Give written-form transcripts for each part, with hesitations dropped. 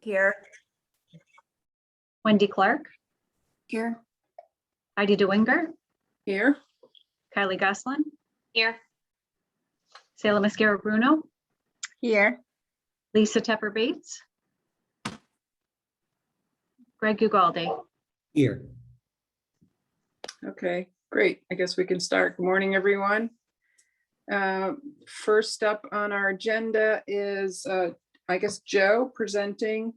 Here. Wendy Clark, Here. Heidi DeWinger, Here. Kylie Goslin, Here. Sayla Mascara Bruno, Here. Lisa Tepper Bates, Greg Ugalde. Here. Okay, great. I guess we can start. Good morning, everyone. First up on our agenda is, I guess, Joe presenting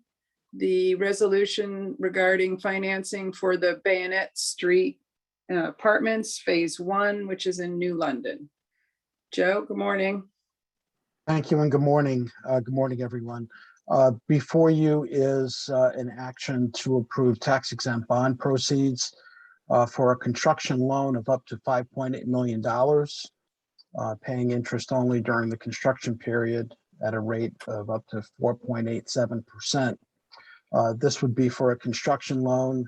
the resolution regarding financing for the Bayonet Street Apartments Phase 1, which is in New London. Joe, good morning. Thank you and good morning. Good morning, everyone. Before you is an action to approve tax-exempt bond proceeds for a construction loan of up to $5.8 million, paying interest only during the construction period at a rate of up to 4.87%. This would be for a construction loan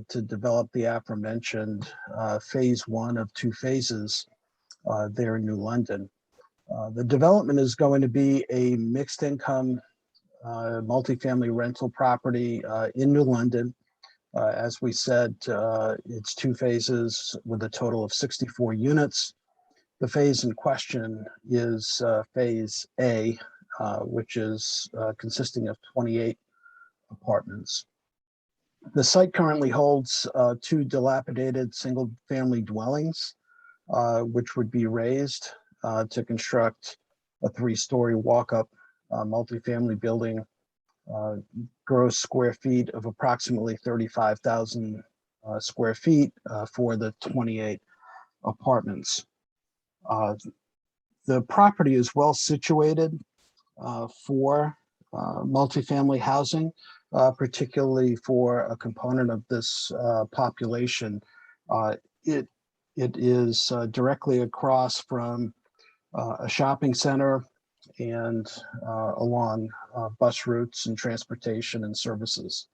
to develop the aforementioned phase 1 of 2 phases there in New London. The development is going to be a mixed income multifamily rental property in New London. As we said, it's 2 phases with a total of 64 units. The phase in question is phase A, which is consisting of 28 apartments. The site currently holds 2 dilapidated single-family dwellings, which would be raised to construct a 3-story walk-up multifamily building, gross square feet of approximately 35,000 square feet for the 28 apartments. The property is well situated for multifamily housing, particularly for a component of this population. It is directly across from a shopping center and along bus routes and transportation and services.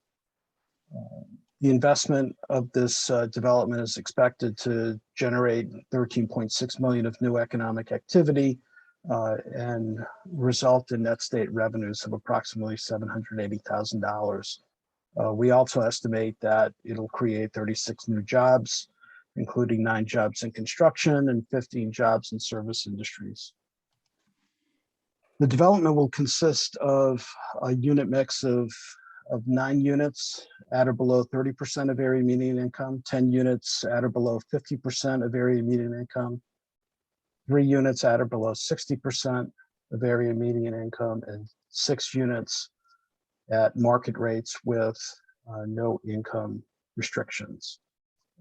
The investment of this development is expected to generate 13.6 million of new economic activity and result in net state revenues of approximately $780,000. We also estimate that it'll create 36 new jobs, including 9 jobs in construction and 15 jobs in service industries. The development will consist of a unit mix of 9 units at or below 30% of area median income, 10 units at or below 50% of area median income, 3 units at or below 60% of area median income, and 6 units at market rates with no income restrictions.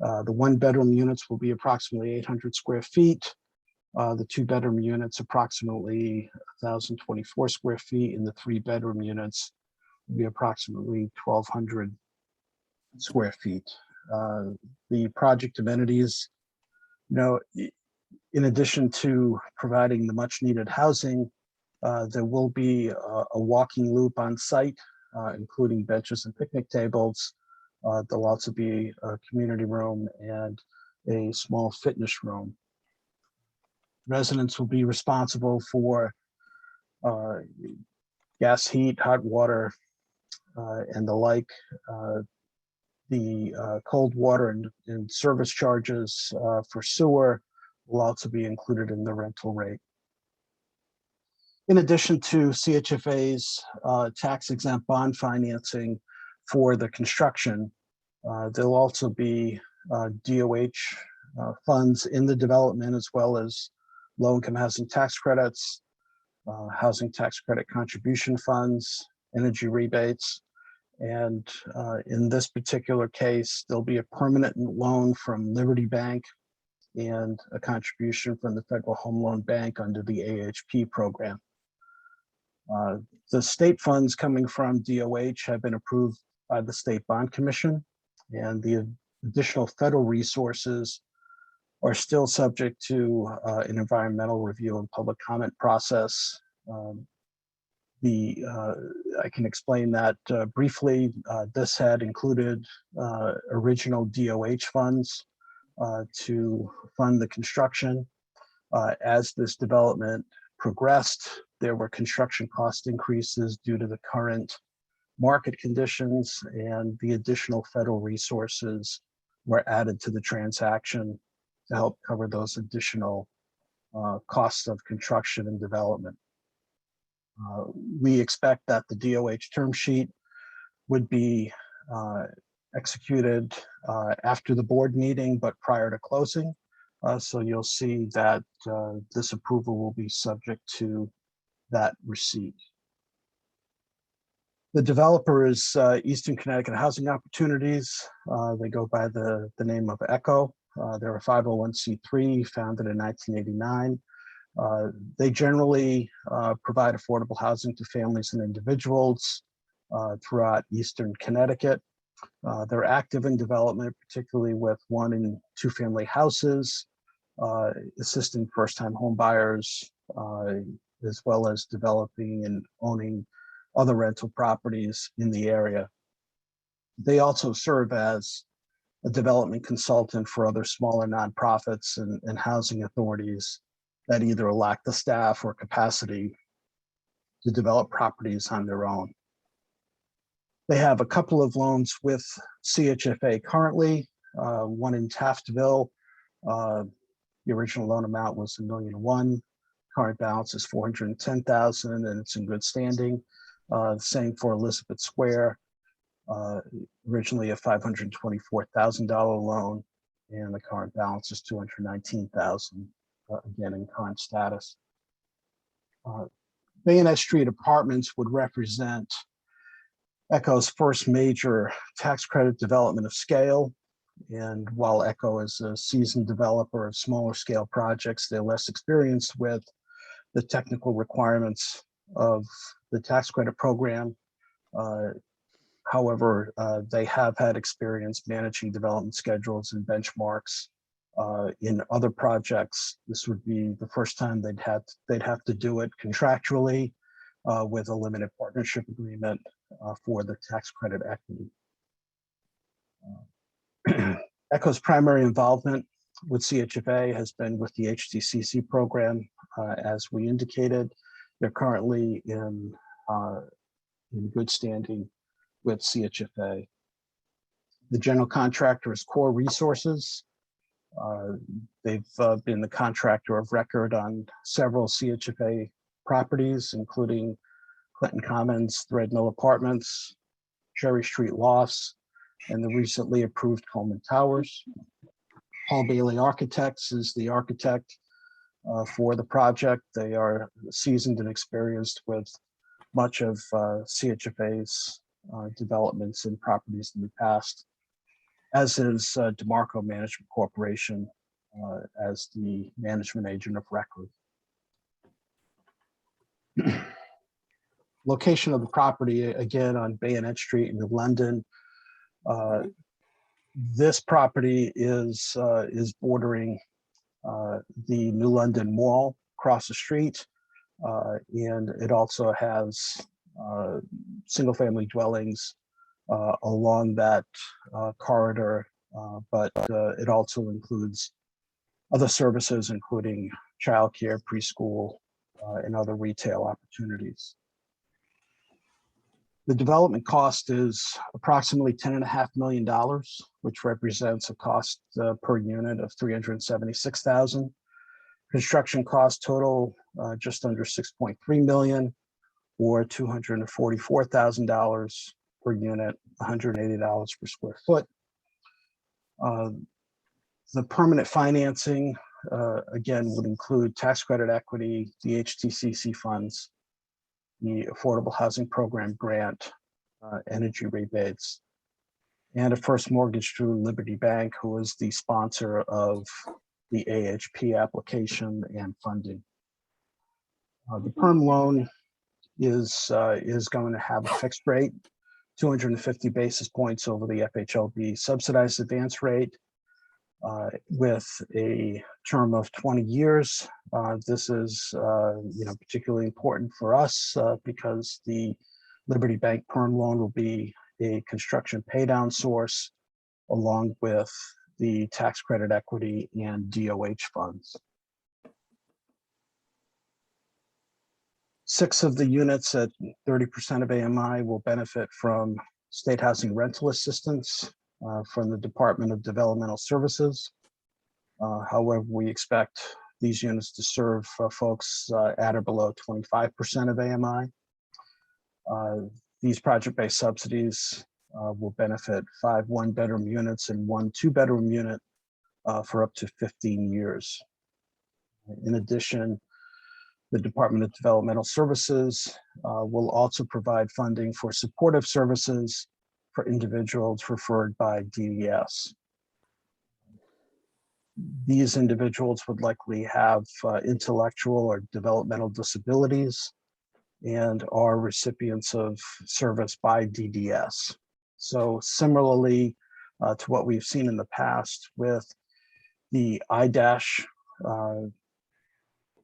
The 1-bedroom units will be approximately 800 square feet. The 2-bedroom units approximately 1,024 square feet, and the 3-bedroom units will be approximately 1,200 square feet. The project amenities, in addition to providing the much needed housing, there will be a walking loop on site, including benches and picnic tables. There'll also be a community room and a small fitness room. Residents will be responsible for gas, heat, hot water, and the like. The cold water and service charges for sewer will also be included in the rental rate. In addition to CHFA's tax-exempt bond financing for the construction, there'll also be DOH funds in the development, as well as low-income housing tax credits, housing tax credit contribution funds, energy rebates, and in this particular case, there'll be a permanent loan from Liberty Bank and a contribution from the Federal Home Loan Bank under the AHP program. The state funds coming from DOH have been approved by the State Bond Commission, and the additional federal resources are still subject to an environmental review and public comment process. I can explain that briefly. This had included original DOH funds to fund the construction. As this development progressed, there were construction cost increases due to the current market conditions and the additional federal resources were added to the transaction to help cover those additional costs of construction and development. We expect that the DOH term sheet would be executed after the board meeting, but prior to closing. So you'll see that this approval will be subject to that receipt. The developer is Eastern Connecticut Housing Opportunities. They go by the name of ECHO. They're a 501c3 founded in 1989. They generally provide affordable housing to families and individuals throughout Eastern Connecticut. They're active in development, particularly with 1 and 2 family houses, assisting first-time home buyers, as well as developing and owning other rental properties in the area. They also serve as a development consultant for other smaller nonprofits and housing authorities that either lack the staff or capacity to develop properties on their own. They have a couple of loans with CHFA currently, one in Taftville. The original loan amount was $1.1 million. Current balance is $410,000, and it's in good standing. Same for Elizabeth Square, originally a $524,000 loan, and the current balance is $219,000, again in current status. Bayonet Street Apartments would represent ECHO's first major tax credit development of scale. And while ECHO is a seasoned developer of smaller scale projects, they're less experienced with the technical requirements of the tax credit program. However, they have had experience managing development schedules and benchmarks in other projects. This would be the first time they'd have to do it contractually with a limited partnership agreement for the tax credit equity. ECHO's primary involvement with CHFA has been with the HTCC program. As we indicated, they're currently in good standing with CHFA. The general contractor is Core Resources. They've been the contractor of record on several CHFA properties, including Clinton Commons, Threadmill Apartments, Cherry Street Lofts, and the recently approved Coleman Towers. Paul Bailey Architects is the architect for the project. They are seasoned and experienced with much of CHFA's developments and properties in the past, as is DeMarco Management Corporation as the management agent of record. Location of the property, again, on Bayonet Street in New London. This property is bordering the New London Mall across the street, and it also has single-family dwellings along that corridor, but it also includes other services, including childcare, preschool, and other retail opportunities. The development cost is approximately $10.5 million, which represents a cost per unit of $376,000. Construction cost total just under $6.3 million, or $244,000 per unit, $180 per square foot. The permanent financing, again, would include tax credit equity, the HTCC funds, the Affordable Housing Program grant, energy rebates, and a first mortgage through Liberty Bank, who is the sponsor of the AHP application and funding. The perm loan is going to have a fixed rate, 250 basis points over the FHLB subsidized advance rate, with a term of 20 years. This is particularly important for us because the Liberty Bank perm loan will be a construction paydown source along with the tax credit equity and DOH funds. 6 of the units at 30% of AMI will benefit from state housing rental assistance from the Department of Developmental Services. However, we expect these units to serve folks at or below 25% of AMI. These project-based subsidies will benefit 5 one-bedroom units and 1 two-bedroom unit for up to 15 years. In addition, the Department of Developmental Services will also provide funding for supportive services for individuals referred by DES. These individuals would likely have intellectual or developmental disabilities and are recipients of service by DDS. So similarly to what we've seen in the past with the IDASH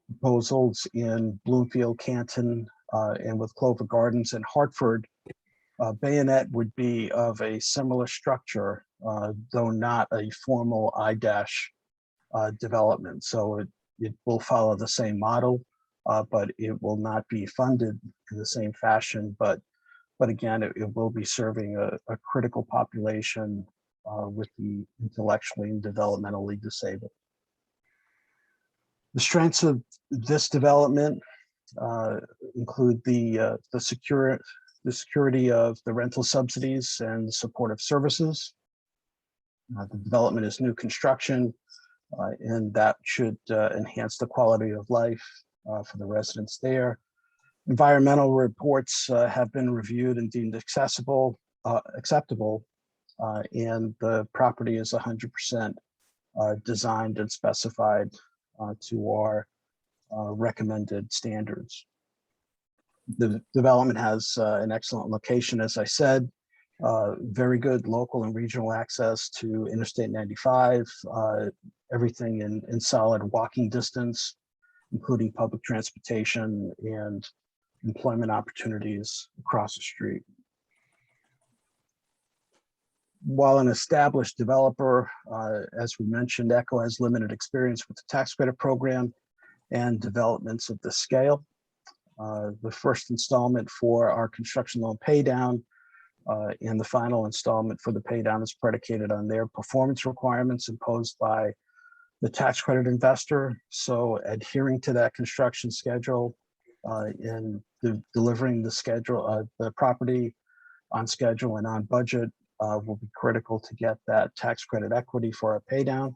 proposals in Bloomfield, Canton, and with Clover Gardens and Hartford, Bayonet would be of a similar structure, though not a formal IDASH development. So it will follow the same model, but it will not be funded in the same fashion. But again, it will be serving a critical population with the intellectually and developmentally disabled. The strengths of this development include the security of the rental subsidies and supportive services. The development is new construction, and that should enhance the quality of life for the residents there. Environmental reports have been reviewed and deemed acceptable, and the property is 100% designed and specified to our recommended standards. The development has an excellent location, as I said, very good local and regional access to Interstate 95, everything in solid walking distance, including public transportation and employment opportunities across the street. While an established developer, as we mentioned, ECHO has limited experience with the tax credit program and developments of this scale. The first installment for our construction loan paydown and the final installment for the paydown is predicated on their performance requirements imposed by the tax credit investor. So adhering to that construction schedule and delivering the property on schedule and on budget will be critical to get that tax credit equity for our paydown.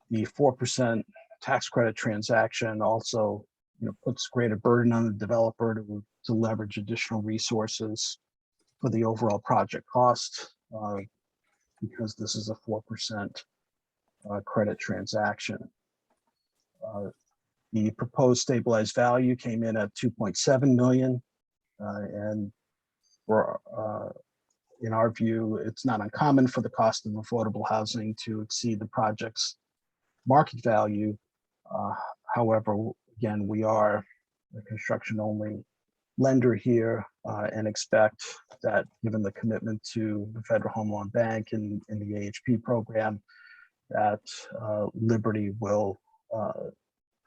The 4% tax credit transaction also puts greater burden on the developer to leverage additional resources for the overall project cost because this is a 4% credit transaction. The proposed stabilized value came in at 2.7 million, and in our view, it's not uncommon for the cost of affordable housing to exceed the project's market value. However, again, we are a construction-only lender here and expect that given the commitment to the Federal Home Loan Bank and the AHP program, that Liberty will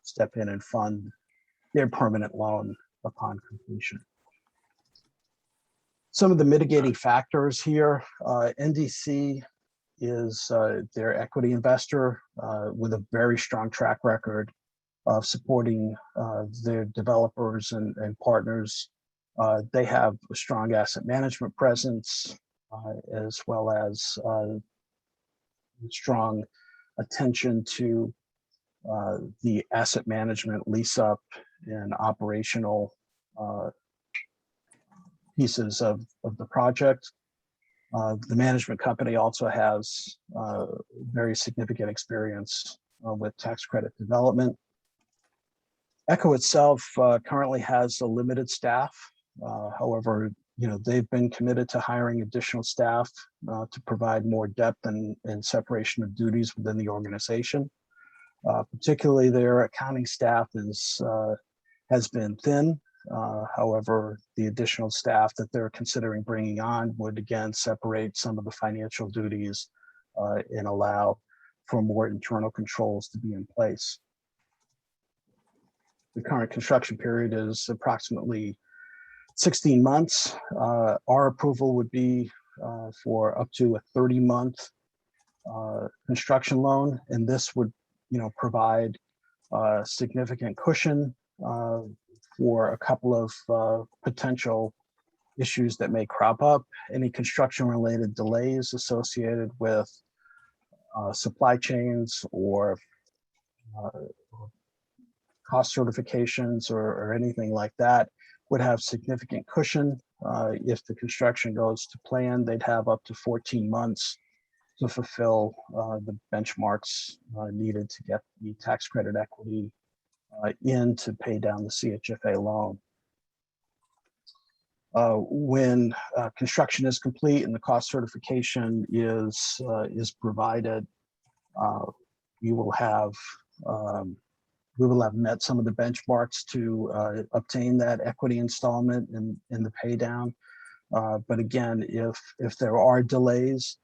step in and fund their permanent loan upon completion. Some of the mitigating factors here, NDC is their equity investor with a very strong track record of supporting their developers and partners. They have a strong asset management presence as well as strong attention to the asset management, lease up, and operational pieces of the project. The management company also has very significant experience with tax credit development. ECHO itself currently has a limited staff. However, they've been committed to hiring additional staff to provide more depth and separation of duties within the organization. Particularly their accounting staff has been thin. However, the additional staff that they're considering bringing on would again separate some of the financial duties and allow for more internal controls to be in place. the current construction period is approximately 16 months. Our approval would be for up to a 30-month construction loan, and this would, provide significant cushion for a couple of potential issues that may crop up, any construction-related delays associated with supply chains or cost certifications or anything like that would have significant cushion. If the construction goes to plan, they'd have up to 14 months to fulfill the benchmarks needed to get the tax credit equity in to pay down the CHFA loan. When construction is complete and the cost certification is provided, we will have met some of the benchmarks to obtain that equity installment in the pay down. But again, if there are delays,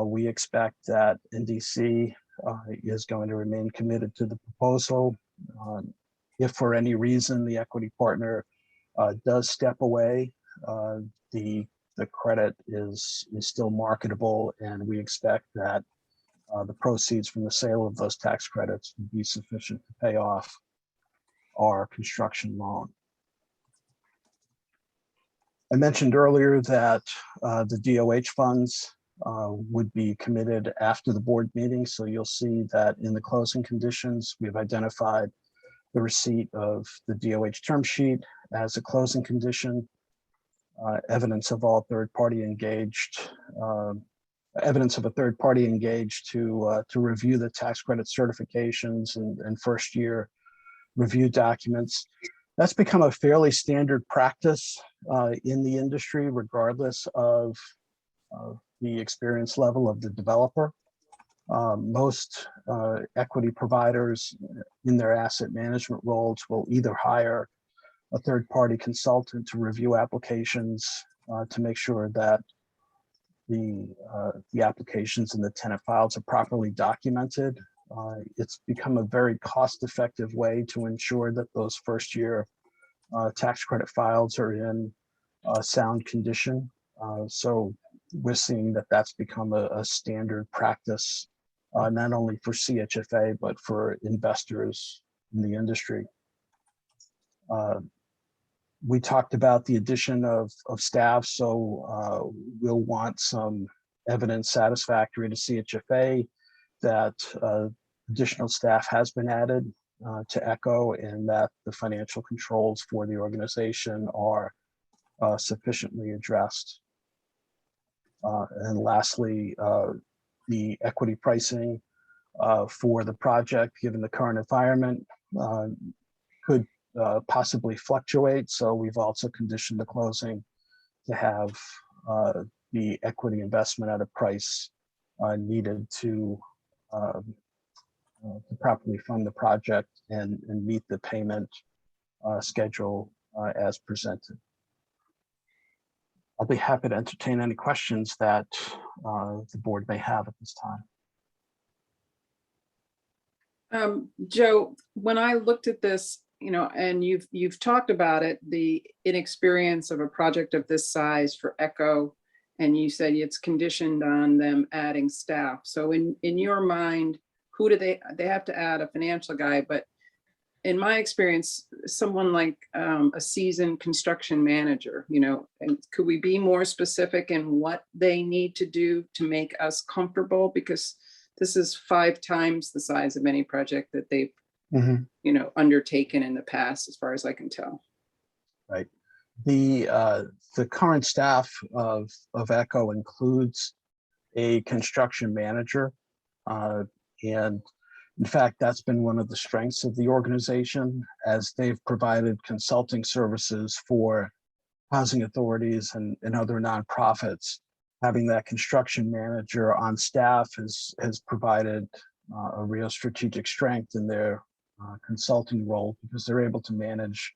we expect that NDC is going to remain committed to the proposal. If for any reason the equity partner does step away, the credit is still marketable, and we expect that the proceeds from the sale of those tax credits would be sufficient to pay off our construction loan. I mentioned earlier that the DOH funds would be committed after the board meeting. So you'll see that in the closing conditions, we've identified the receipt of the DOH term sheet as a closing condition, evidence of all third-party engaged, evidence of a third party engaged to review the tax credit certifications and first year review documents. That's become a fairly standard practice in the industry, regardless of the experience level of the developer. Most equity providers in their asset management roles will either hire a third party consultant to review applications to make sure that the applications and the tenant files are properly documented. It's become a very cost-effective way to ensure that those first year tax credit files are in sound condition. So we're seeing that that's become a standard practice, not only for CHFA, but for investors in the industry. We talked about the addition of staff, so we'll want some evidence satisfactory to CHFA that additional staff has been added to ECHO, and that the financial controls for the organization are sufficiently addressed. And lastly, the equity pricing for the project, given the current environment, could possibly fluctuate. So we've also conditioned the closing to have the equity investment at a price needed to properly fund the project and meet the payment schedule as presented. I'll be happy to entertain any questions that the board may have at this time. Joe, when I looked at this, and you've talked about it, the inexperience of a project of this size for ECHO, and you said it's conditioned on them adding staff. So in your mind, who do they have to add a financial guy, but in my experience, someone like a seasoned construction manager, and could we be more specific in what they need to do to make us comfortable? Because this is 5 times the size of any project that they've undertaken in the past, as far as I can tell. Right. The current staff of ECHO includes a construction manager, and in fact, that's been one of the strengths of the organization, as they've provided consulting services for housing authorities and other nonprofits. Having that construction manager on staff has provided a real strategic strength in their consulting role, because they're able to manage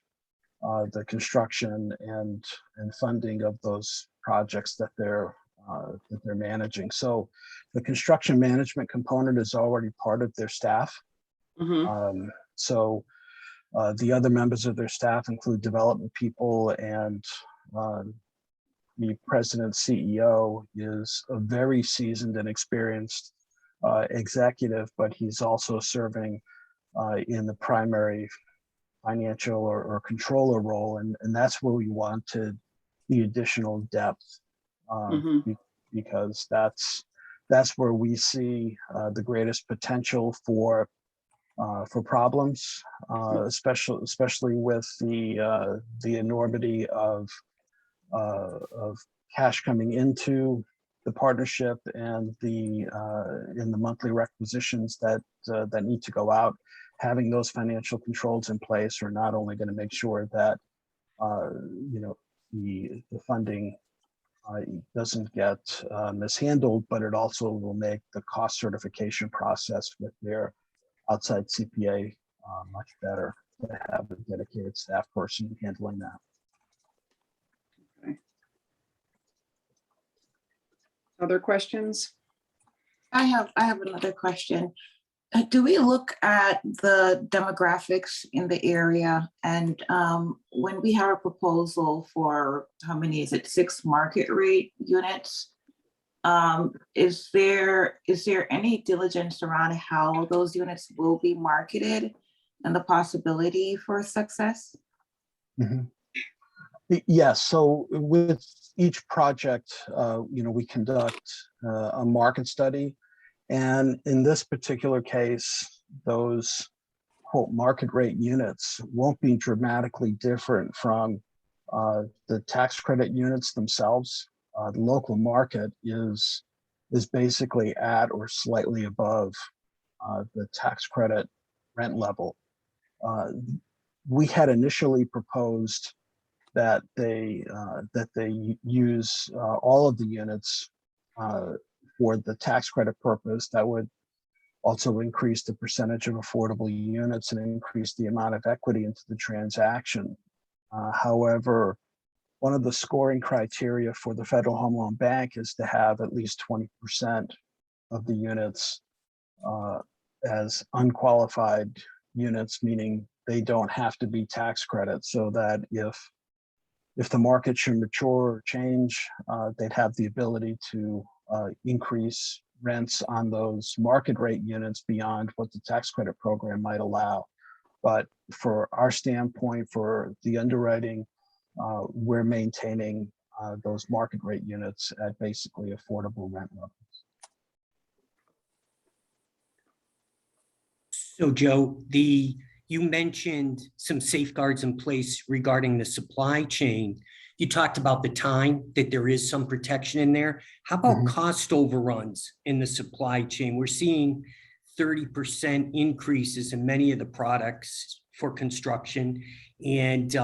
the construction and funding of those projects that they're managing. So the construction management component is already part of their staff. So The other members of their staff include development people, and the president CEO is a very seasoned and experienced executive, but he's also serving in the primary financial or controller role, and that's where we wanted the additional depth, because that's where we see the greatest potential for problems, especially with the enormity of cash coming into the partnership and in the monthly requisitions that need to go out. Having those financial controls in place are not only going to make sure that the funding doesn't get mishandled, but it also will make the cost certification process with their outside CPA much better to have a dedicated staff person handling that. Okay. Other questions? I have another question. Do we look at the demographics in the area? And when we have a proposal for, how many is it, 6 market rate units, is there any diligence around how those units will be marketed and the possibility for success? Yes, so with each project, we conduct a market study. And in this particular case, those quote market rate units won't be dramatically different from the tax credit units themselves. The local market is basically at or slightly above the tax credit rent level. We had initially proposed that they use all of the units for the tax credit purpose. That would also increase the percentage of affordable units and increase the amount of equity into the transaction. However, one of the scoring criteria for the Federal Home Loan Bank is to have at least 20% of the units as unqualified units, meaning they don't have to be tax credits, so that if the market should mature or change, they'd have the ability to increase rents on those market rate units beyond what the tax credit program might allow. But for our standpoint, for the underwriting, we're maintaining those market rate units at basically affordable rent levels. So Joe, you mentioned some safeguards in place regarding the supply chain. You talked about the time that there is some protection in there. How about cost overruns in the supply chain? We're seeing 30% increases in many of the products for construction, and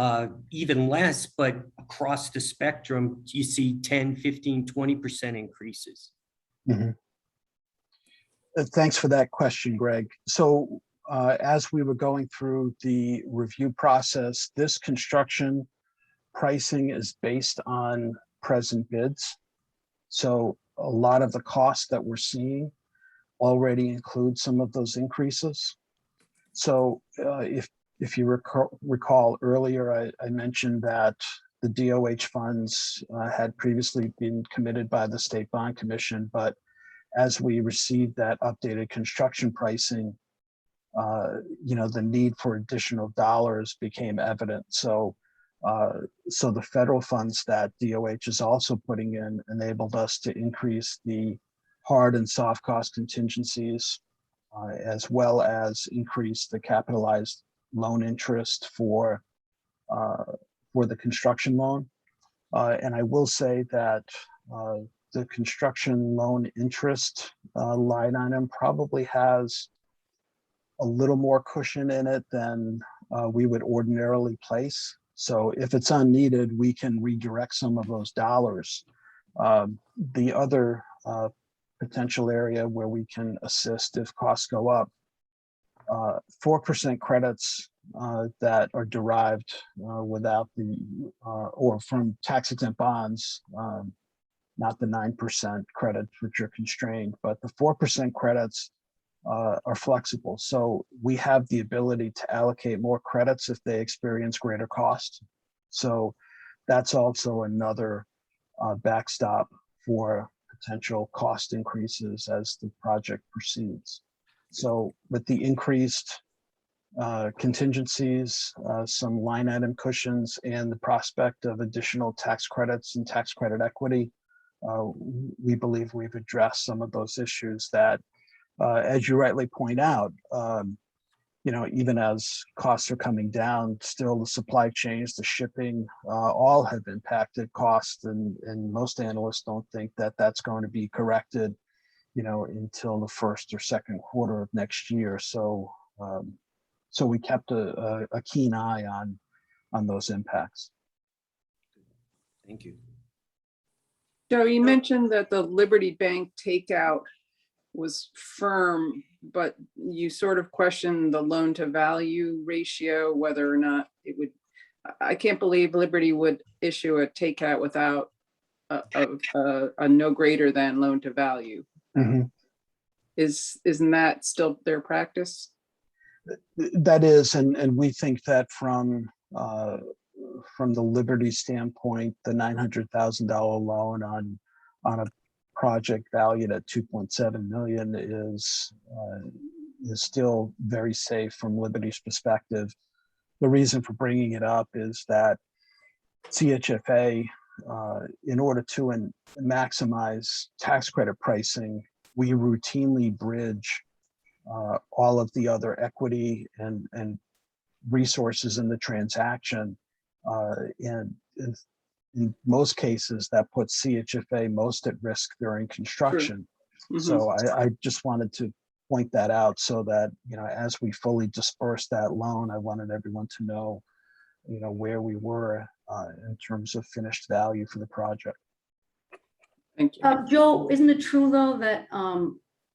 even less, but across the spectrum, you see 10, 15, 20% increases. Thanks for that question, Greg. So as we were going through the review process, this construction pricing is based on present bids. So a lot of the costs that we're seeing already include some of those increases. So if you recall earlier, I mentioned that the DOH funds had previously been committed by the State Bond Commission, but as we received that updated construction pricing, the need for additional dollars became evident. So the federal funds that DOH is also putting in enabled us to increase the hard and soft cost contingencies, as well as increase the capitalized loan interest for the construction loan. And I will say that the construction loan interest line item probably has a little more cushion in it than we would ordinarily place. So if it's unneeded, we can redirect some of those dollars. The other potential area where we can assist if costs go up, 4% credits that are derived without the or from tax exempt bonds, not the 9% credits which are constrained, but the 4% credits are flexible. So we have the ability to allocate more credits if they experience greater cost. So that's also another backstop for potential cost increases as the project proceeds. So with the increased contingencies, some line item cushions, and the prospect of additional tax credits and tax credit equity, we believe we've addressed some of those issues that, as you rightly point out, even as costs are coming down, still the supply chains, the shipping, all have impacted costs, and most analysts don't think that that's going to be corrected, until the first or second quarter of next year. So, so we kept a keen eye on those impacts. Thank you. Joe, you mentioned that the Liberty Bank takeout was firm, but you sort of questioned the loan to value ratio, whether or not it would, I can't believe Liberty would issue a takeout without a no greater than loan to value. Mhm. Isn't that still their practice? That is, and we think that from the Liberty standpoint, the $900,000 loan on a project valued at 2.7 million is still very safe from Liberty's perspective. The reason for bringing it up is that CHFA, in order to maximize tax credit pricing, we routinely bridge all of the other equity and resources in the transaction. And in most cases, that puts CHFA most at risk during construction. Mhm. So I just wanted to point that out so that, as we fully disperse that loan, I wanted everyone to know, where we were in terms of finished value for the project. Thank you. Joe, isn't it true though that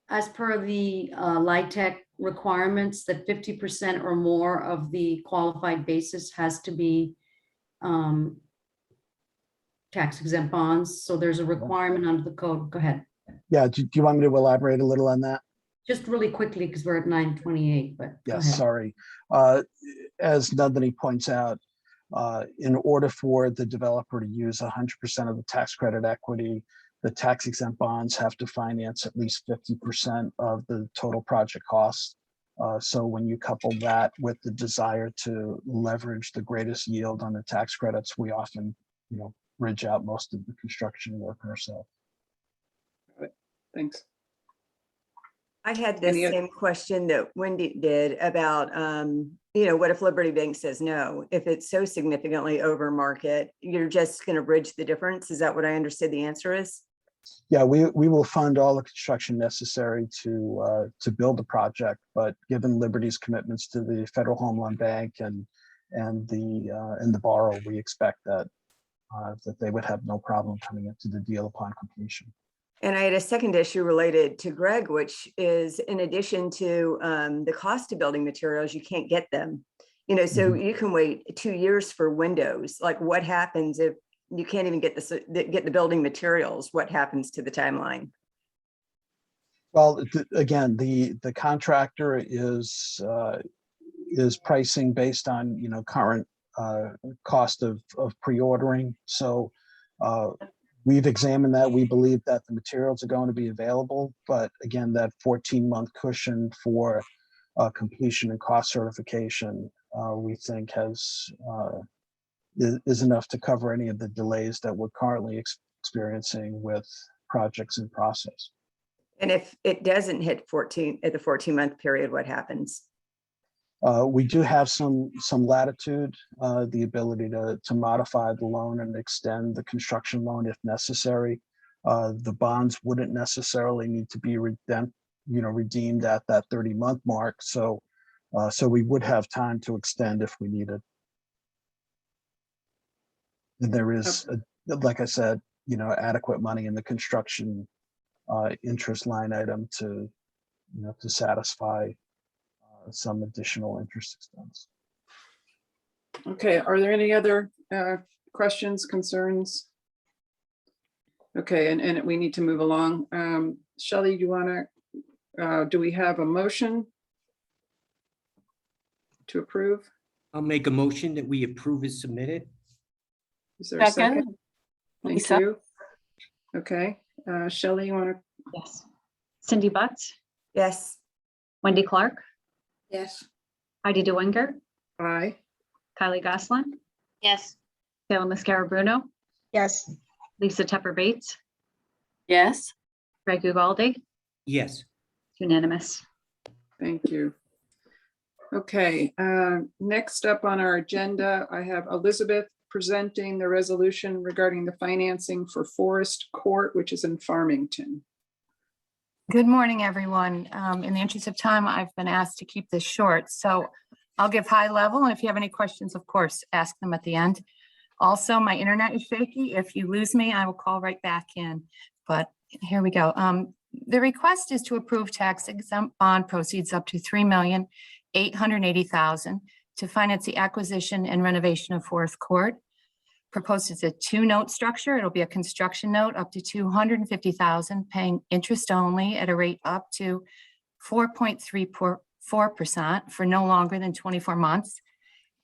as per the LIHTC requirements that 50% or more of the qualified basis has to be tax exempt bonds? So there's a requirement under the code. Go ahead. Yeah, do you want me to elaborate a little on that? Just really quickly, because we're at 9:28, but go Yes, ahead. sorry. As Nandini points out, in order for the developer to use 100% of the tax credit equity, the tax exempt bonds have to finance at least 50% of the total project costs. So when you couple that with the desire to leverage the greatest yield on the tax credits, we often, bridge out most of the construction work ourselves. Thanks. I had the Any oth- same question that Wendy did about, what if Liberty Bank says no? If it's so significantly over market, you're just going to bridge the difference? Is that what I understood the answer is? Yeah, we will fund all the construction necessary to build the project, but given Liberty's commitments to the Federal Home Loan Bank and the borrower, we expect that they would have no problem coming into the deal upon completion. And I had a second issue related to Greg, which is in addition to the cost of building materials, you can't get them. So you can wait 2 years for windows. Like what happens if you can't even get the building materials? What happens to the timeline? Well, again, the contractor is pricing based on current cost of pre-ordering. So we've examined that. We believe that the materials are going to be available, but again, that 14-month cushion for completion and cost certification, we think is enough to cover any of the delays that we're currently experiencing with projects in process. And if it doesn't hit 14 at the 14-month period, what happens? We do have some latitude, the ability to modify the loan and extend the construction loan if necessary. The bonds wouldn't necessarily need to be redeemed at that 30-month mark. So we would have time to extend if we needed. And there is, like I said, adequate money in the construction interest line item to satisfy some additional interest expense. Okay, are there any other questions, concerns? Okay, and we need to move along. Shelley, do you want to Do we have a motion to approve? I'll make a motion that we approve as submitted. Is there a second? Second. Thank Lisa. you. Okay, Shelley, you want to, Yes. Cindy Butts, Yes. Wendy Clark, Yes. Heidi DeWinger, aye. Kylie Gosselin, Yes. Salem Mascara Bruno, Yes. Lisa Tepper Bates, Yes. Greg Ugaldi, Yes. unanimous. Thank you. Okay, next up on our agenda, I have Elizabeth presenting the resolution regarding the financing for Forest Court, which is in Farmington. Good morning, everyone. In the interest of time, I've been asked to keep this short, so I'll give high level, and if you have any questions, of course, ask them at the end. Also, my internet is shaky. If you lose me, I will call right back in, but here we go. The request is to approve tax exempt bond proceeds up to $3,880,000 to finance the acquisition and renovation of Forest Court. Proposed is a two-note structure. It'll be a construction note up to $250,000, paying interest only at a rate up to 4.34% for no longer than 24 months,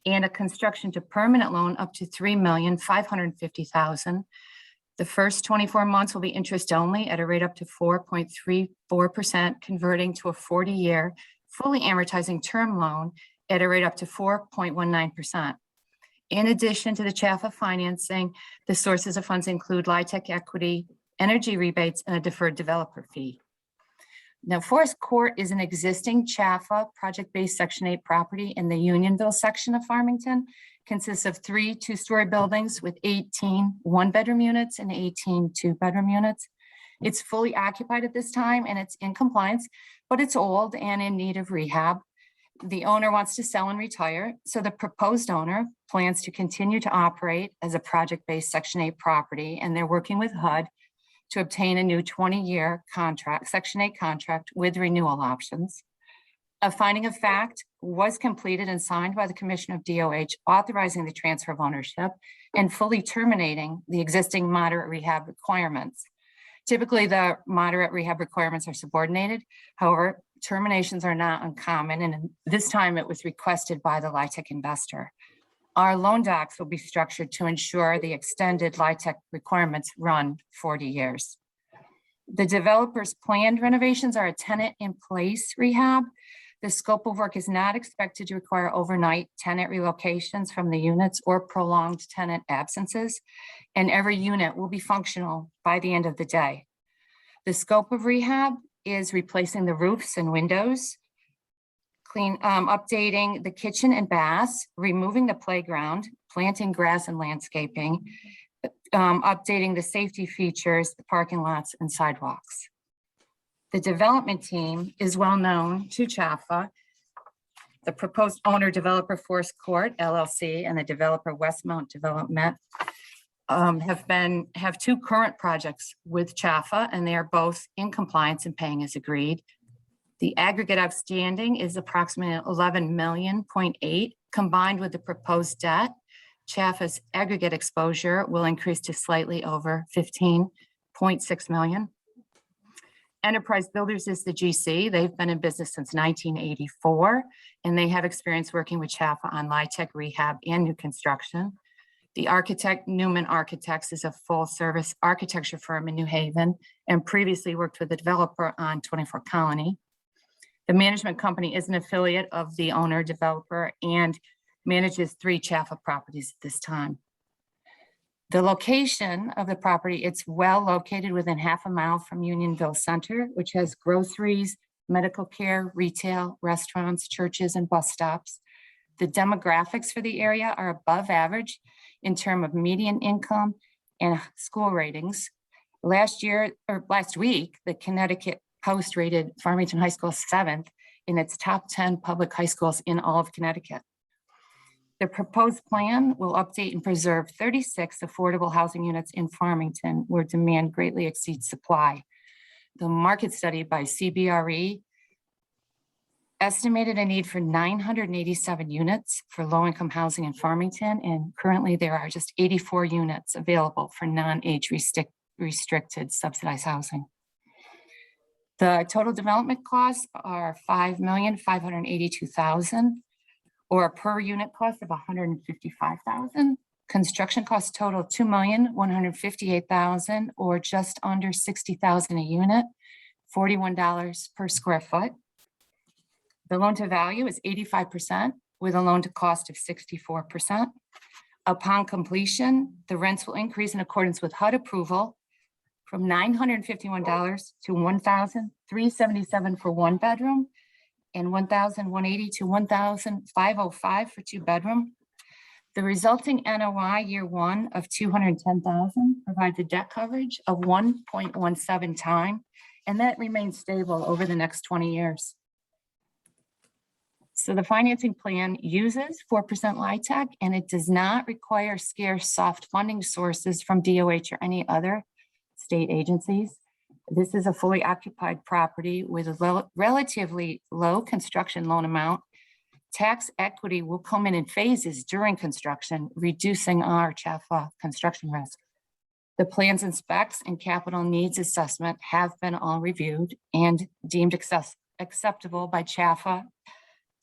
and a construction to permanent loan up to $3,550,000. The first 24 months will be interest only at a rate up to 4.34%, converting to a 40-year, fully amortizing term loan at a rate up to 4.19%. In addition to the CHFA financing, the sources of funds include LIHTC equity, energy rebates, and a deferred developer fee. Now, Forest Court is an existing CHFA project-based Section 8 property in the Unionville section of Farmington. Consists of 3 two-story buildings with 18 one-bedroom units and 18 two-bedroom units. It's fully occupied at this time and it's in compliance, but it's old and in need of rehab. The owner wants to sell and retire, so the proposed owner plans to continue to operate as a project-based Section 8 property, and they're working with HUD to obtain a new 20-year contract, Section 8 contract with renewal options. A finding of fact was completed and signed by the Commissioner of DOH, authorizing the transfer of ownership and fully terminating the existing moderate rehab requirements. Typically, the moderate rehab requirements are subordinated. However, terminations are not uncommon, and this time it was requested by the LIHTC investor. Our loan docs will be structured to ensure the extended LIHTC requirements run 40 years. The developer's planned renovations are a tenant-in-place rehab. The scope of work is not expected to require overnight tenant relocations from the units or prolonged tenant absences, and every unit will be functional by the end of the day. The scope of rehab is replacing the roofs and windows, updating the kitchen and baths, removing the playground, planting grass and landscaping, updating the safety features, the parking lots and sidewalks. The development team is well known to CHFA. The proposed owner developer Forest Court LLC and the developer Westmount Development have 2 current projects with CHFA, and they are both in compliance and paying as agreed. The aggregate outstanding is approximately 11.8 million. Combined with the proposed debt, CHFA's aggregate exposure will increase to slightly over 15.6 million. Enterprise Builders is the GC. They've been in business since 1984, and they have experience working with CHFA on LIHTC rehab and new construction. The architect, Newman Architects, is a full-service architecture firm in New Haven and previously worked with the developer on 24 Colony. The management company is an affiliate of the owner developer and manages 3 CHFA properties at this time. The location of the property, it's well located within half a mile from Unionville Center, which has groceries, medical care, retail, restaurants, churches, and bus stops. The demographics for the area are above average in terms of median income and school ratings. Last week, the Connecticut Post rated Farmington High School 7th in its top 10 public high schools in all of Connecticut. The proposed plan will update and preserve 36 affordable housing units in Farmington where demand greatly exceeds supply. The market study by CBRE estimated a need for 987 units for low-income housing in Farmington, and currently there are just 84 units available for non-age restricted subsidized housing. The total development costs are $5,582,000, or a per unit cost of $155,000. Construction costs total $2,158,000, or just under $60,000 a unit, $41 per square foot. The loan to value is 85% with a loan to cost of 64%. Upon completion, the rents will increase in accordance with HUD approval from $951 to $1,377 for one bedroom and $1,180 to $1,505 for two bedroom. The resulting NOI year one of $210,000 provides a debt coverage of 1.17 times, and that remains stable over the next 20 years. So the financing plan uses 4% LIHTC, and it does not require scarce soft funding sources from DOH or any other state agencies. This is a fully occupied property with a relatively low construction loan amount. Tax equity will come in phases during construction, reducing our CHFA construction risk. The plans and specs and capital needs assessment have been all reviewed and deemed acceptable by CHFA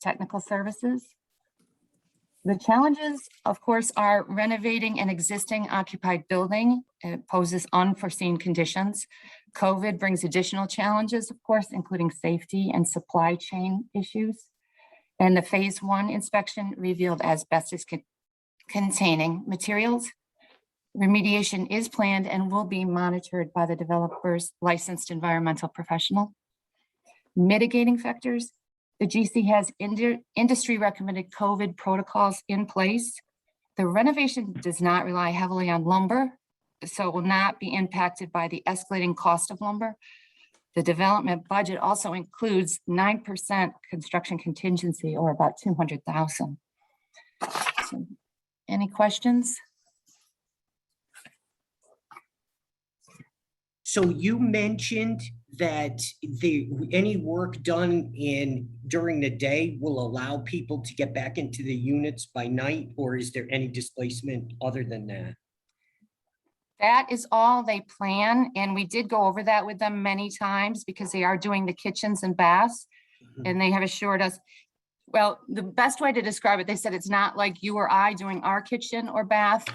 Technical Services. The challenges, of course, are renovating an existing occupied building. It poses unforeseen conditions. COVID brings additional challenges, of course, including safety and supply chain issues. And the phase one inspection revealed asbestos containing materials. Remediation is planned and will be monitored by the developer's licensed environmental professional. Mitigating factors. The GC has industry recommended COVID protocols in place. The renovation does not rely heavily on lumber, so it will not be impacted by the escalating cost of lumber. The development budget also includes 9% construction contingency, or about $200,000. So, any questions? So you mentioned that any work done during the day will allow people to get back into the units by night, or is there any displacement other than that? That is all they plan, and we did go over that with them many times because they are doing the kitchens and baths, and they have assured us, well, the best way to describe it, they said it's not like you or I doing our kitchen or bath.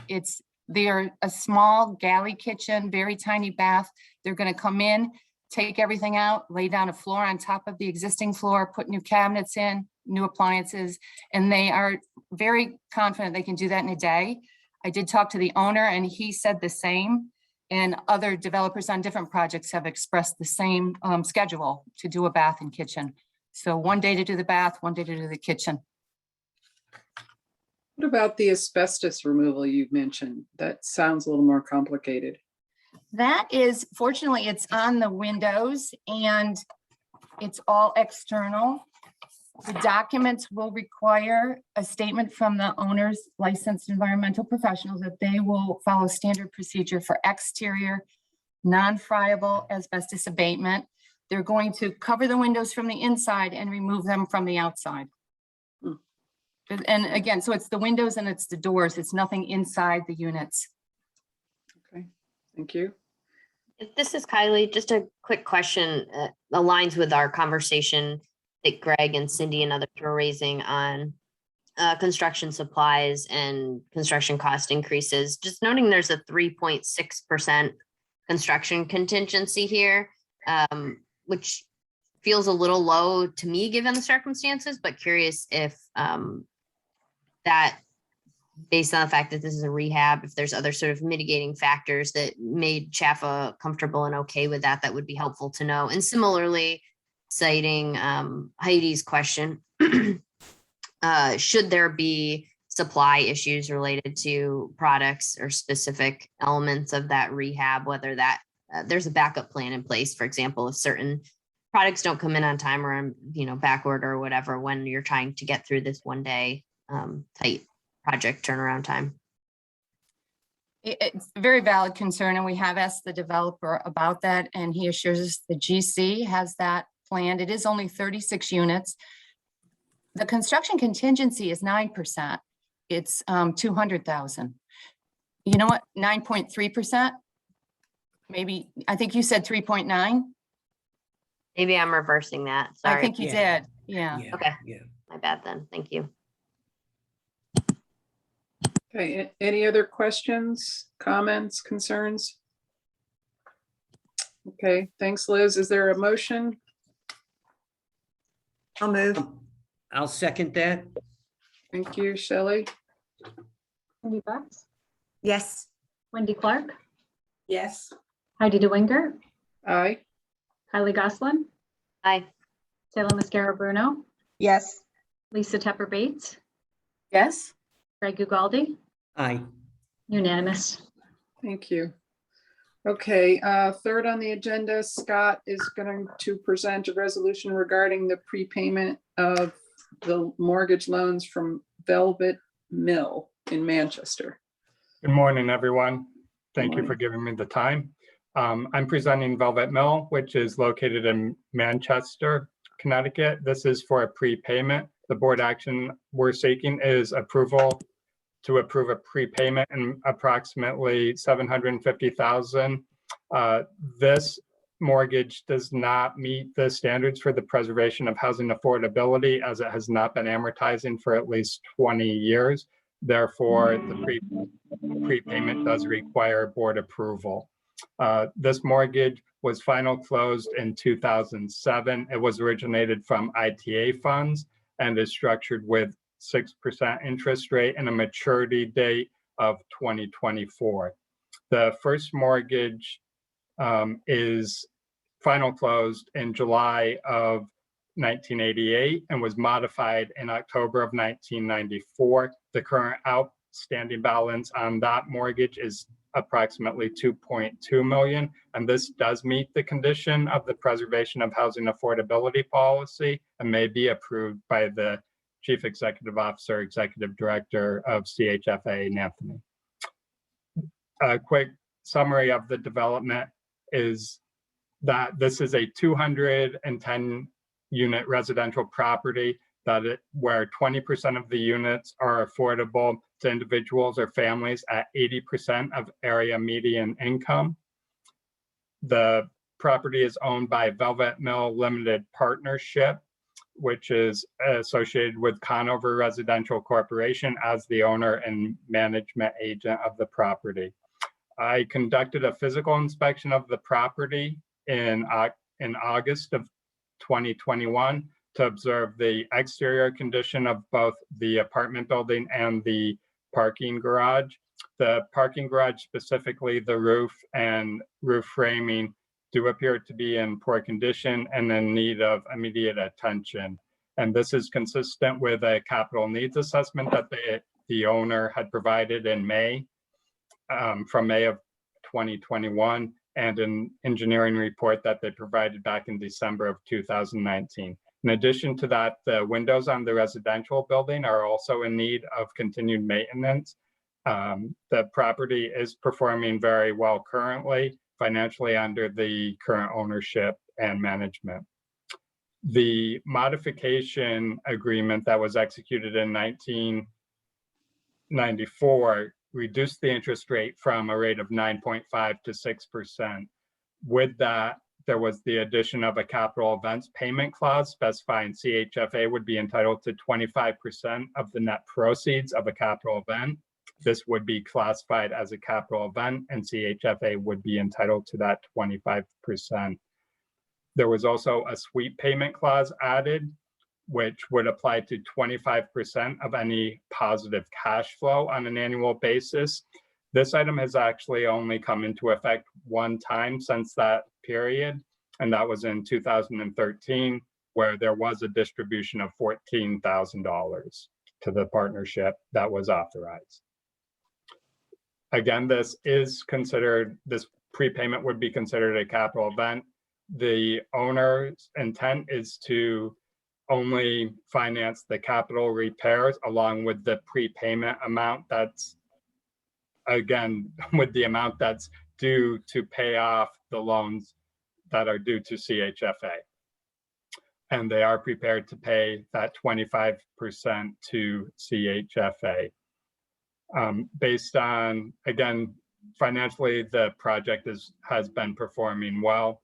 They're a small galley kitchen, very tiny bath. They're going to come in, take everything out, lay down a floor on top of the existing floor, put new cabinets in, new appliances, and they are very confident they can do that in a day. I did talk to the owner and he said the same, and other developers on different projects have expressed the same schedule to do a bath and kitchen. So one day to do the bath, one day to do the kitchen. What about the asbestos removal you mentioned? That sounds a little more complicated. That is, fortunately, it's on the windows and it's all external. The documents will require a statement from the owner's licensed environmental professionals that they will follow standard procedure for exterior non-friable asbestos abatement. They're going to cover the windows from the inside and remove them from the outside. And again, so it's the windows and it's the doors. It's nothing inside the units. Okay, thank you. This is Kylie. Just a quick question, aligns with our conversation that Greg and Cindy and others were raising on construction supplies and construction cost increases. Just noting there's a 3.6% construction contingency here, which feels a little low to me given the circumstances, but curious if that, based on the fact that this is a rehab, if there's other sort of mitigating factors that made CHFA comfortable and okay with that, that would be helpful to know. And similarly, citing Heidi's question, should there be supply issues related to products or specific elements of that rehab, whether that there's a backup plan in place, for example, if certain products don't come in on time or, back order or whatever, when you're trying to get through this one day tight project turnaround time. It's a very valid concern, and we have asked the developer about that, and he assures us the GC has that planned. It is only 36 units. The construction contingency is 9%. It's 200,000. You know what? 9.3%. Maybe, I think you said 3.9. Maybe I'm reversing that. I Sorry. think you Yeah. did. Yeah. Yeah, Okay. yeah. My bad then. Thank you. Okay, any other questions, comments, concerns? Okay, thanks, Liz. Is there a motion? I'll move. I'll second that. Thank you, Shelley. Cindy Bucks, Yes. Wendy Clark, Yes. Heidi DeWinger, Aye. Kylie Goslin, Aye. Salem Mascaro Bruno, Yes. Lisa Tepper Bates, Yes. Greg Ugaldi, Aye. unanimous. Thank you. Okay, third on the agenda, Scott is going to present a resolution regarding the prepayment of the mortgage loans from Velvet Mill in Manchester. Good morning, everyone. Thank you morning. for giving me the time. I'm presenting Velvet Mill, which is located in Manchester, Connecticut. This is for a prepayment. The board action we're seeking is approval to approve a prepayment in approximately $750,000. This mortgage does not meet the standards for the preservation of housing affordability, as it has not been amortizing for at least 20 years. Therefore, the prepayment does require board approval. This mortgage was final closed in 2007. It was originated from ITA funds and is structured with 6% interest rate and a maturity date of 2024. The first mortgage is final closed in July of 1988 and was modified in October of 1994. The current outstanding balance on that mortgage is approximately 2.2 million, and this does meet the condition of the preservation of housing affordability policy and may be approved by the Chief Executive Officer, Executive Director of CHFA, Anthony. A quick summary of the development is that this is a 210 unit residential property where 20% of the units are affordable to individuals or families at 80% of area median income. The property is owned by Velvet Mill Limited Partnership, which is associated with Conover Residential Corporation as the owner and management agent of the property. I conducted a physical inspection of the property in August of 2021 to observe the exterior condition of both the apartment building and the parking garage. The parking garage, specifically the roof and roof framing, do appear to be in poor condition and in need of immediate attention. And this is consistent with a capital needs assessment that the owner had provided in May, from May of 2021, and an engineering report that they provided back in December of 2019. In addition to that, the windows on the residential building are also in need of continued maintenance. The property is performing very well currently, financially under the current ownership and management. The modification agreement that was executed in 1994 reduced the interest rate from a rate of 9.5 to 6%. With that, there was the addition of a capital events payment clause specifying CHFA would be entitled to 25% of the net proceeds of a capital event. This would be classified as a capital event, and CHFA would be entitled to that 25%. There was also a sweep payment clause added, which would apply to 25% of any positive cash flow on an annual basis. This item has actually only come into effect one time since that period, and that was in 2013, where there was a distribution of $14,000 to the partnership that was authorized. Again, this prepayment would be considered a capital event. The owner's intent is to only finance the capital repairs along with the prepayment amount that's, again, with the amount that's due to pay off the loans that are due to CHFA. And they are prepared to pay that 25% to CHFA. Based on, again, financially, the project has been performing well.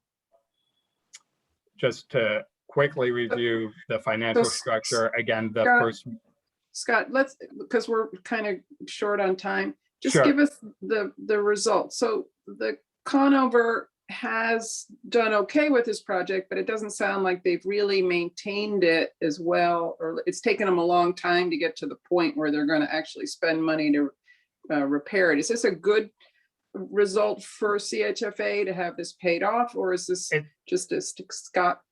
just to quickly review the financial So, structure, again, the Scott, first, Scott, let's, because we're kind of short on time, just Sure. give us the results. So the Conover has done okay with this project, but it doesn't sound like they've really maintained it as well, or it's taken them a long time to get to the point where they're going to actually spend money to repair it. Is this a good result for CHFA to have this paid off, or is this just a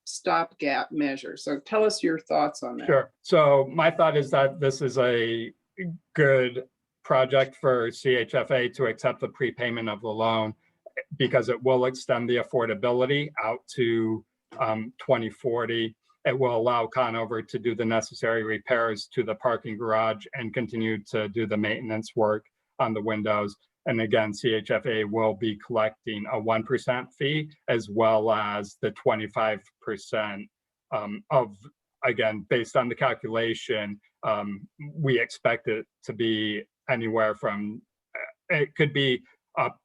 stopgap measure? So tell us your thoughts on that. sure. So my thought is that this is a good project for CHFA to accept the prepayment of the loan because it will extend the affordability out to 2040. It will allow Conover to do the necessary repairs to the parking garage and continue to do the maintenance work on the windows. And again, CHFA will be collecting a 1% fee as well as the 25% of, again, based on the calculation, we expect it to be anywhere from, it could be up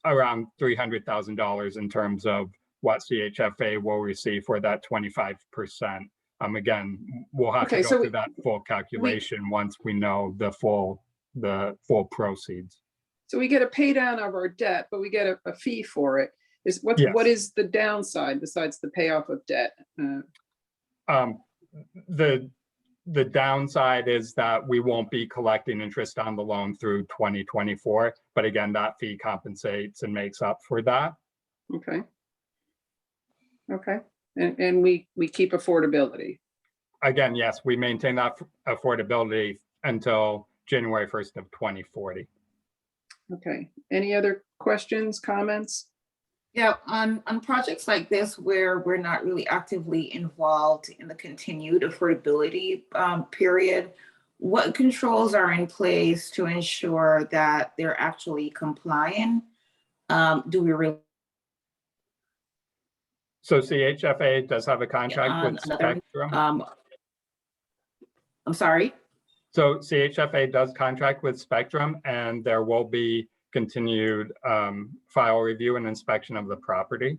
around $300,000 in terms of what CHFA will receive for that 25%. Again, we'll have Okay, to go so through that full calculation once we know the full proceeds. So we get a pay down of our debt, but we get a fee for it. What Yes. is the downside besides the payoff of debt? The downside is that we won't be collecting interest on the loan through 2024. But again, that fee compensates and makes up for that. Okay. Okay, and we keep affordability. Again, yes, we maintain that affordability until January 1st of 2040. Okay, any other questions, comments? Yeah, on projects like this where we're not really actively involved in the continued affordability period, what controls are in place to ensure that they're actually complying? Do we really? So CHFA does have a contract with another, Spectrum. I'm sorry? So CHFA does contract with Spectrum, and there will be continued file review and inspection of the property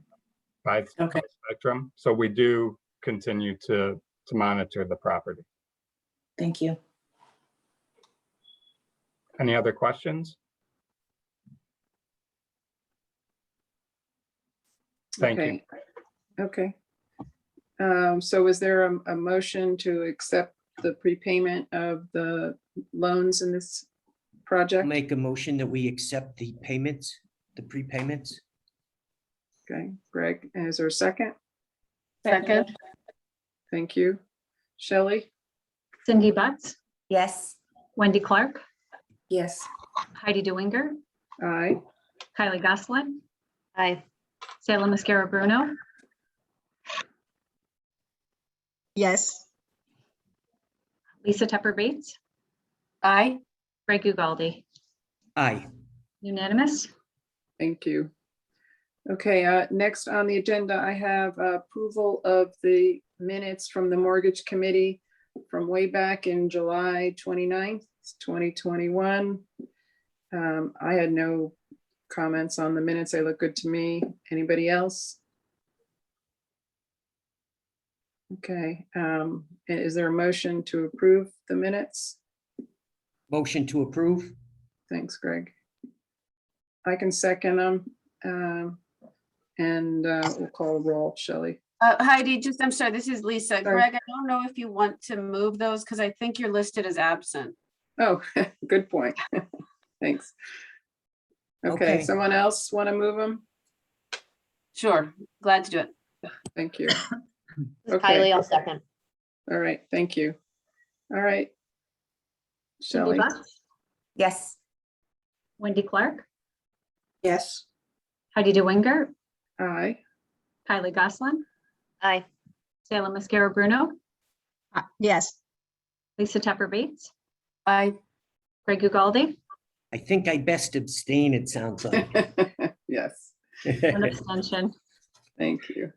by Spectrum. So we do continue to monitor the property. Thank you. Any other questions? Thank you. Okay. So is there a motion to accept the prepayment of the loans in this project? Make a motion that we accept the payments, the prepayments. Okay, Greg, is there a second? Second. Thank you. Shelley? Cindy Butts, Yes. Wendy Clark, Yes. Heidi DeWinger, Aye. Kylie Gosselin, Aye. Salem Mascara Bruno, Yes. Lisa Tepper Bates, Aye. Greg Ugaldi. Aye. Unanimous? Thank you. Okay, next on the agenda, I have approval of the minutes from the mortgage committee from way back in July 29th, 2021. I had no comments on the minutes. They look good to me. Anybody else? Okay, is there a motion to approve the minutes? Motion to approve. Thanks, Greg. I can second them. And we'll call roll, Shelley. Heidi, I'm sorry, this is Lisa. Sorry. Greg, I don't know if you want to move those because I think you're listed as absent. Oh, good point. Thanks. Okay, Okay. someone else want to move them? Sure, glad to do it. Thank you. This is Okay. Kylie, I'll second. All right, thank you. All right. Cindy Shelley, Butts, Yes. Wendy Clark, Yes. Heidi DeWinger, aye. Kylie Gosselin, Aye. Salem Mascara Bruno, Yes. Lisa Tepper Bates, Aye. Greg Ugaldi, I think I best abstain, it sounds like. Yes, one abstention. thank you.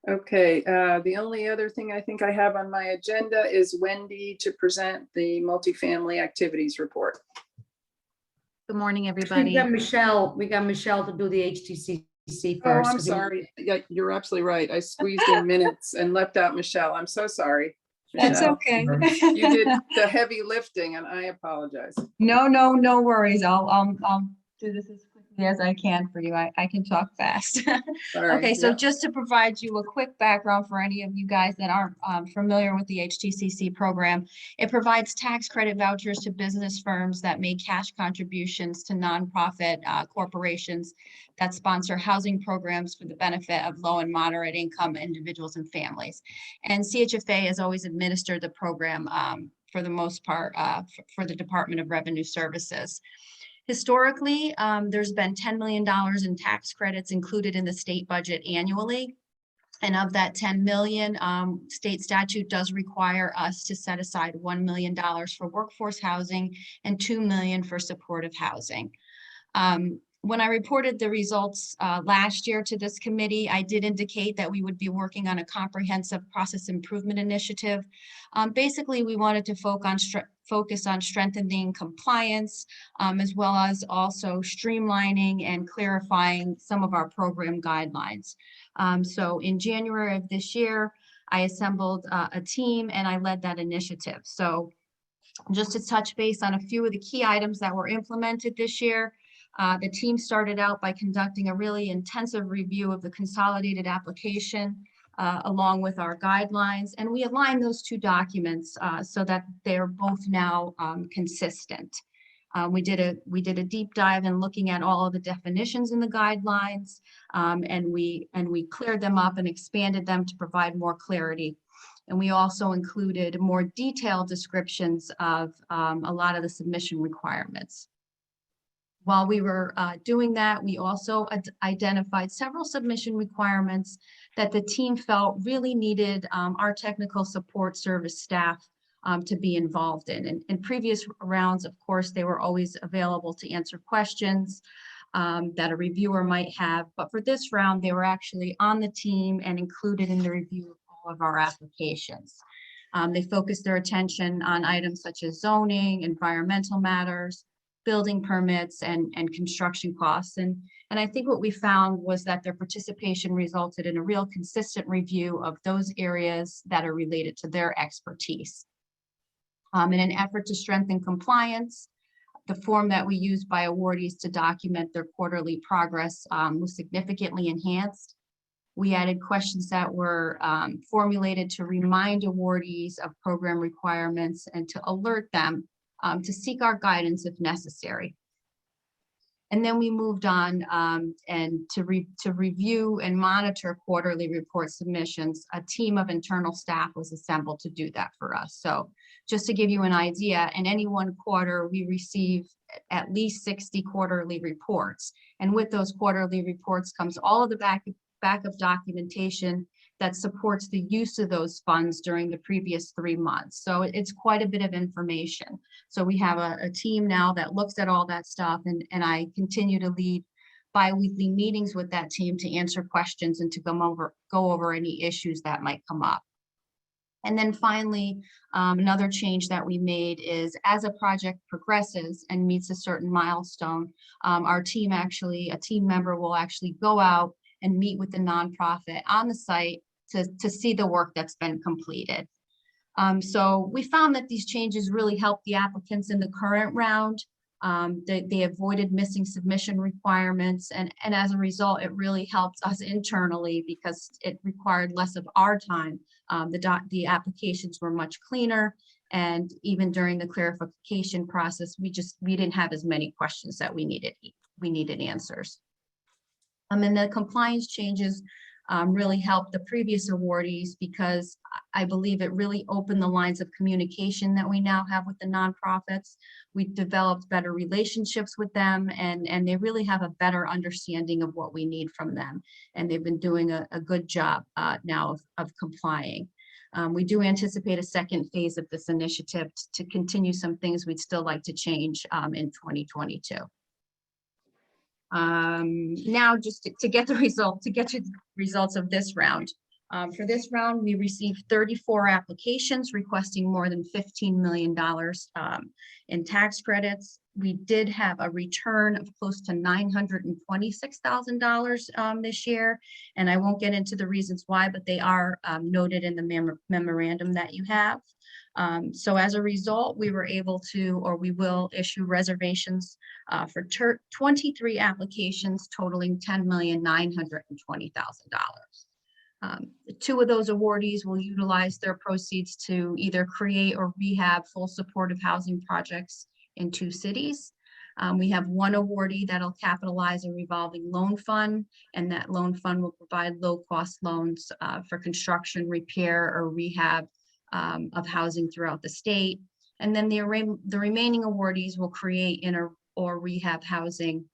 Okay, the only other thing I think I have on my agenda is Wendy to present the multifamily activities report. Good morning, We everybody. got Michelle to do the HTC CHFA Oh, first. I'm 'cause we- sorry. Yeah, you're absolutely right. I squeezed in minutes and left out Michelle. I'm so sorry. That's Michelle. okay. You did the heavy lifting and I apologize. No worries. I'll do this as quickly as I can for you. I can talk fast. Sorry. Okay, so Yep. just to provide you a quick background for any of you guys that aren't familiar with the HTCC program, it provides tax credit vouchers to business firms that make cash contributions to nonprofit corporations that sponsor housing programs for the benefit of low and moderate income individuals and families. And CHFA has always administered the program for the most part for the Department of Revenue Services. Historically, there's been $10 million in tax credits included in the state budget annually. And of that 10 million, state statute does require us to set aside $1 million for workforce housing and $2 million for supportive housing. When I reported the results last year to this committee, I did indicate that we would be working on a comprehensive process improvement initiative. Basically, we wanted to focus on strengthening compliance, as well as also streamlining and clarifying some of our program guidelines. So in January of this year, I assembled a team and I led that initiative. So just to touch base on a few of the key items that were implemented this year, the team started out by conducting a really intensive review of the consolidated application along with our guidelines, and we aligned those two documents so that they're both now consistent. We did a deep dive in looking at all of the definitions in the guidelines, and we cleared them up and expanded them to provide more clarity. And we also included more detailed descriptions of a lot of the submission requirements. While we were doing that, we also identified several submission requirements that the team felt really needed our technical support service staff to be involved in. And in previous rounds, of course, they were always available to answer questions that a reviewer might have. But for this round, they were actually on the team and included in the review of all of our applications. They focused their attention on items such as zoning, environmental matters, building permits, and construction costs. And I think what we found was that their participation resulted in a real consistent review of those areas that are related to their expertise. In an effort to strengthen compliance, the form that we used by awardees to document their quarterly progress was significantly enhanced. We added questions that were formulated to remind awardees of program requirements and to alert them to seek our guidance if necessary. And then we moved on and to review and monitor quarterly report submissions. A team of internal staff was assembled to do that for us. So just to give you an idea, in any one quarter, we receive at least 60 quarterly reports. And with those quarterly reports comes all of the backup documentation that supports the use of those funds during the previous 3 months. So it's quite a bit of information. So we have a team now that looks at all that stuff, and I continue to lead bi-weekly meetings with that team to answer questions and to go over any issues that might come up. And then finally, another change that we made is as a project progresses and meets a certain milestone, a team member will actually go out and meet with the nonprofit on the site to see the work that's been completed. So we found that these changes really helped the applicants in the current round. They avoided missing submission requirements, and as a result, it really helped us internally because it required less of our time. The applications were much cleaner, and even during the clarification process, we didn't have as many questions that we needed answers. And the compliance changes really helped the previous awardees because I believe it really opened the lines of communication that we now have with the nonprofits. We've developed better relationships with them, and they really have a better understanding of what we need from them. And they've been doing a good job now of complying. We do anticipate a second phase of this initiative to continue some things we'd still like to change in 2022. Now just to get to the results of this round. For this round, we received 34 applications requesting more than $15 million in tax credits. We did have a return of close to $926,000 this year. And I won't get into the reasons why, but they are noted in the memorandum that you have. So as a result, we were able to, or we will issue reservations for 23 applications totaling $10,920,000. Two of those awardees will utilize their proceeds to either create or rehab full supportive housing projects in 2 cities. We have one awardee that'll capitalize a revolving loan fund, and that loan fund will provide low-cost loans for construction, repair, or rehab of housing throughout the state. And then the remaining awardees will create or rehab housing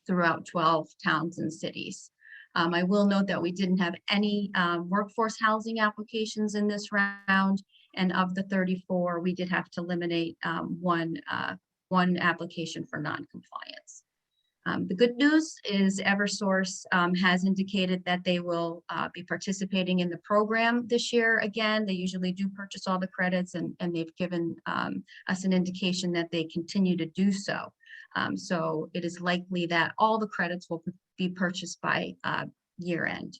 throughout 12 towns and cities. I will note that we didn't have any workforce housing applications in this round, and of the 34, we did have to eliminate one application for non-compliance. The good news is Eversource has indicated that they will be participating in the program this year. Again, they usually do purchase all the credits, and they've given us an indication that they continue to do so. So it is likely that all the credits will be purchased by year end.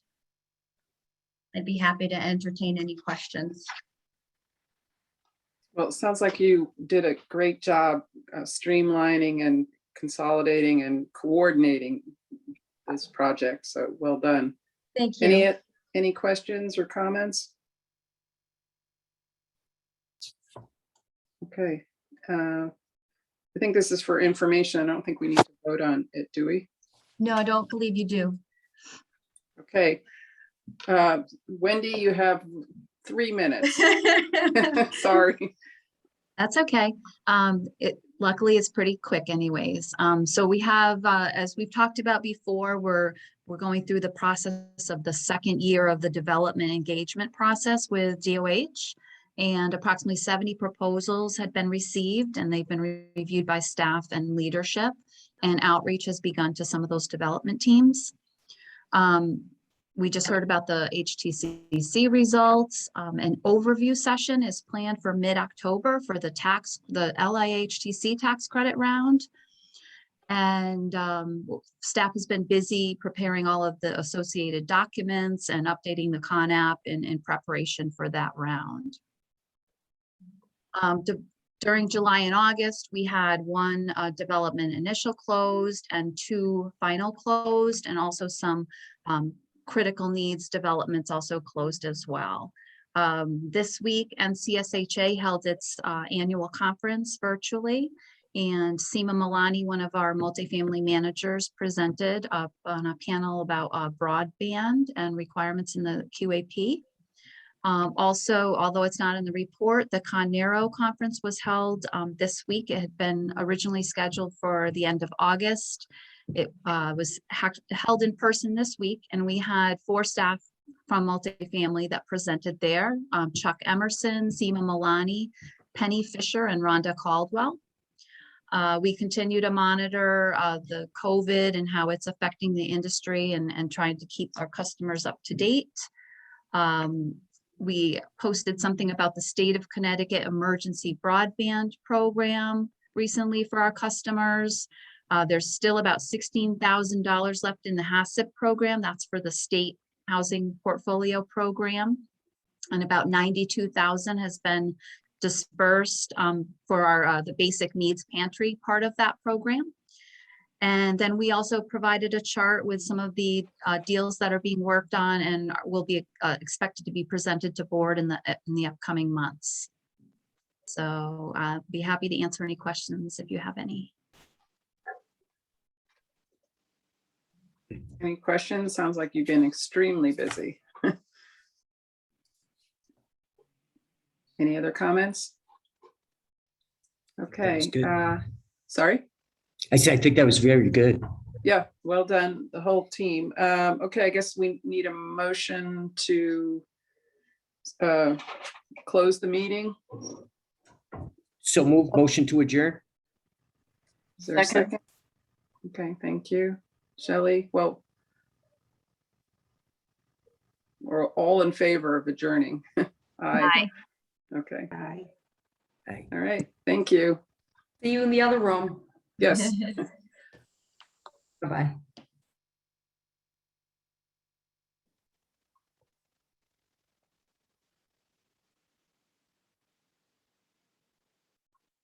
I'd be happy to entertain any questions. Well, it sounds like you did a great job streamlining and consolidating and coordinating this project. So well done. Thank you. Any questions or comments? Okay. I think this is for information. I don't think we need to vote on it, do we? No, I don't believe you do. Okay. Wendy, you have 3 minutes. Sorry. That's okay. Luckily, it's pretty quick anyways. So we have, as we've talked about before, we're going through the process of the second year of the development engagement process with DOH, and approximately 70 proposals had been received, and they've been reviewed by staff and leadership, and outreach has begun to some of those development teams. We just heard about the HTCC results. An overview session is planned for mid-October for the LIHTC tax credit round. And staff has been busy preparing all of the associated documents and updating the Con app in preparation for that round. During July and August, we had one development initial closed and 2 final closed, and also some critical needs developments also closed as well. This week, NCSHA held its annual conference virtually, and Seema Malani, one of our multifamily managers, presented on a panel about broadband and requirements in the QAP. Also, although it's not in the report, the Conero conference was held this week. It had been originally scheduled for the end of August. It was held in person this week, and we had 4 staff from multifamily that presented there. Chuck Emerson, Seema Malani, Penny Fisher, and Rhonda Caldwell. We continue to monitor the COVID and how it's affecting the industry, and trying to keep our customers up to date. We posted something about the state of Connecticut emergency broadband program recently for our customers. There's still about $16,000 left in the HACCP program. That's for the state housing portfolio program. And about $92,000 has been dispersed for our the basic needs pantry part of that program. And then we also provided a chart with some of the deals that are being worked on and will be expected to be presented to board in the upcoming months. So I'll be happy to answer any questions if you have any. Any questions? Sounds like you've been extremely busy. Any other comments? Okay. was good. Sorry? I think that was very good. Yeah, well done, the whole team. Okay, I guess we need a motion to close the meeting. So move, motion to adjourn. Is there a second? Okay, thank you. Shelley, well, we're all in favor of adjourning. Aye. Aye. Okay, Aye. all right, thank you. See you in the other room. Yes. Bye-bye.